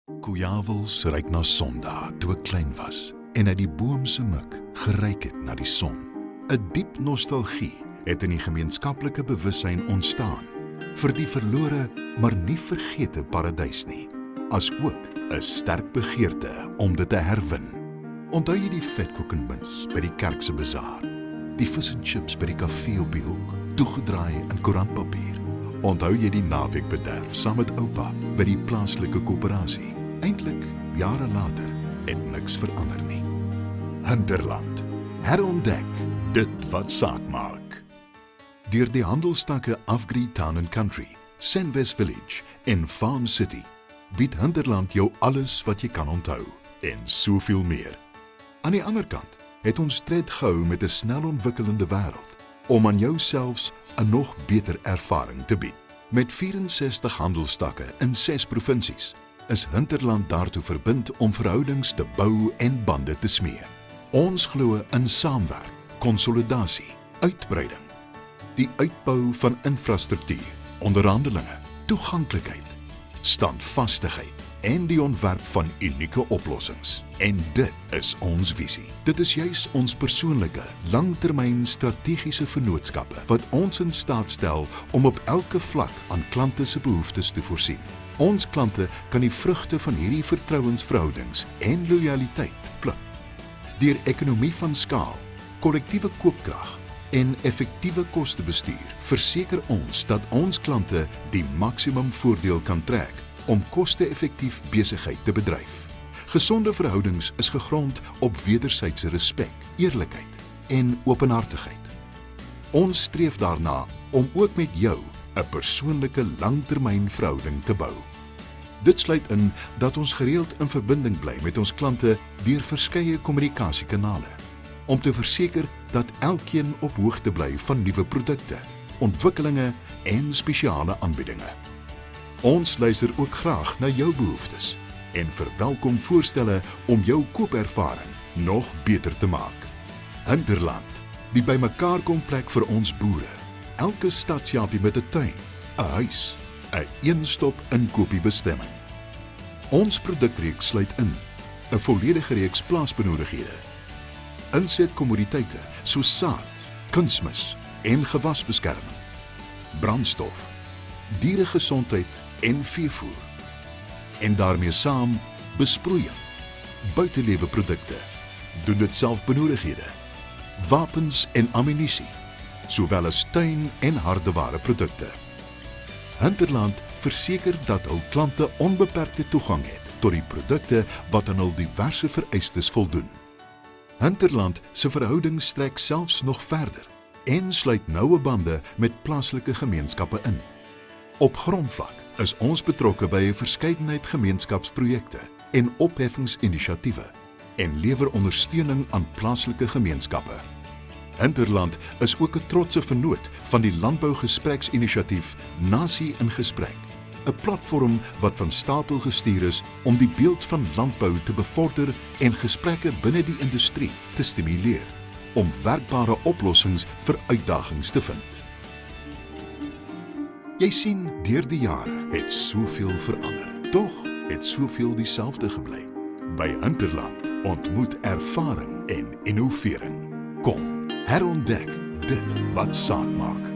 Koejawels ruik na Sondag toe ek klein was en uit die boom se mik geruik het na die son. 'n Diep nostalgie het in die gemeenskaplike bewussyn ontstaan vir die verlore, maar nie vergete paradys nie, asook 'n sterk begeerte om dit te herwin. Onthou jy die vetkoek en muns by die kerk se bazaar, die vis en chips by die kafee op die hoek, toegedraai in koerantpapier? Onthou jy die naweekbederf saam met oupa by die plaaslike koöperasie? Eintlik, jare later, het niks verander nie. Hinterland, herontdek dit wat saak maak. Deur die handelstakke Afgri Town and Country, Senwes Village en Farm City bied Hinterland jou alles wat jy kan onthou en soveel meer. Aan die ander kant het ons tred gehou met 'n snel ontwikkelende wêreld om aan jou selfs 'n nog beter ervaring te bied. Met 64 handelstakke in 6 provinsies is Hinterland daartoe verbind om verhoudings te bou en bande te smee. Ons glo in saamwerk, konsolidasie, uitbreiding, die uitbou van infrastruktuur, onderhandelinge, toeganklikheid, standvastigheid en die ontwerp van unieke oplossings. En dit is ons visie. Dit is juis ons persoonlike, langtermyn strategiese vennootskappe wat ons in staat stel om op elke vlak aan klante se behoeftes te voorsien. Ons klante kan die vrugte van hierdie vertrouensverhoudings en lojaliteit pluk. Deur ekonomie van skaal, kollektiewe koopkrag en effektiewe kostebestuur verseker ons dat ons klante die maksimum voordeel kan trek om koste-effektief besigheid te bedryf. Gesonde verhoudings is gegrond op wederwysige respek, eerlikheid en openhartigheid. Ons streef daarna om ook met jou 'n persoonlike langtermynverhouding te bou. Dit sluit in dat ons gereeld in verbinding bly met ons klante deur verskeie kommunikasiekanale om te verseker dat elkeen op hoogte bly van nuwe produkte, ontwikkelinge en spesiale aanbiedinge. Ons luister ook graag na jou behoeftes en verwelkom voorstelle om jou koopervaring nog beter te maak. Hinterland, die bymekaar kom plek vir ons boere. Elke stadsjapie met 'n tuin, 'n huis, 'n een-stop inkopiesbestemming. Ons produkreeks sluit in 'n volledige reeks plaasbenodighede, insetkommoditeite soos saad, kunsmis en gewasbeskerming, brandstof, dieregesondheid en veevoer. En daarmee saam besproeiing, buitelewe produkte, doen dit self benodighede, wapens en ammunisie, sowel as tuin- en hardeware produkte. Hinterland verseker dat hul klante onbeperkte toegang het tot die produkte wat aan hul diverse vereistes voldoen. Hinterland se verhouding strek selfs nog verder en sluit noue bande met plaaslike gemeenskappe in. Op grondvlak is ons betrokke by 'n verskeidenheid gemeenskapsprojekte en opheffingsinisiatiewe en lewer ondersteuning aan plaaslike gemeenskappe. Hinterland is ook 'n trotse vennoot van die landbougespreksinisiatief Nasie in Gesprek, 'n platform wat van stapel gestuur is om die beeld van landbou te bevorder en gesprekke binne die industrie te stimuleer, om werkbare oplossings vir uitdagings te vind. Jy sien, deur die jare het soveel verander. Tog het soveel dieselfde gebly. By Hinterland ontmoet ervaring en innovering. Kom, herontdek dit wat saak maak.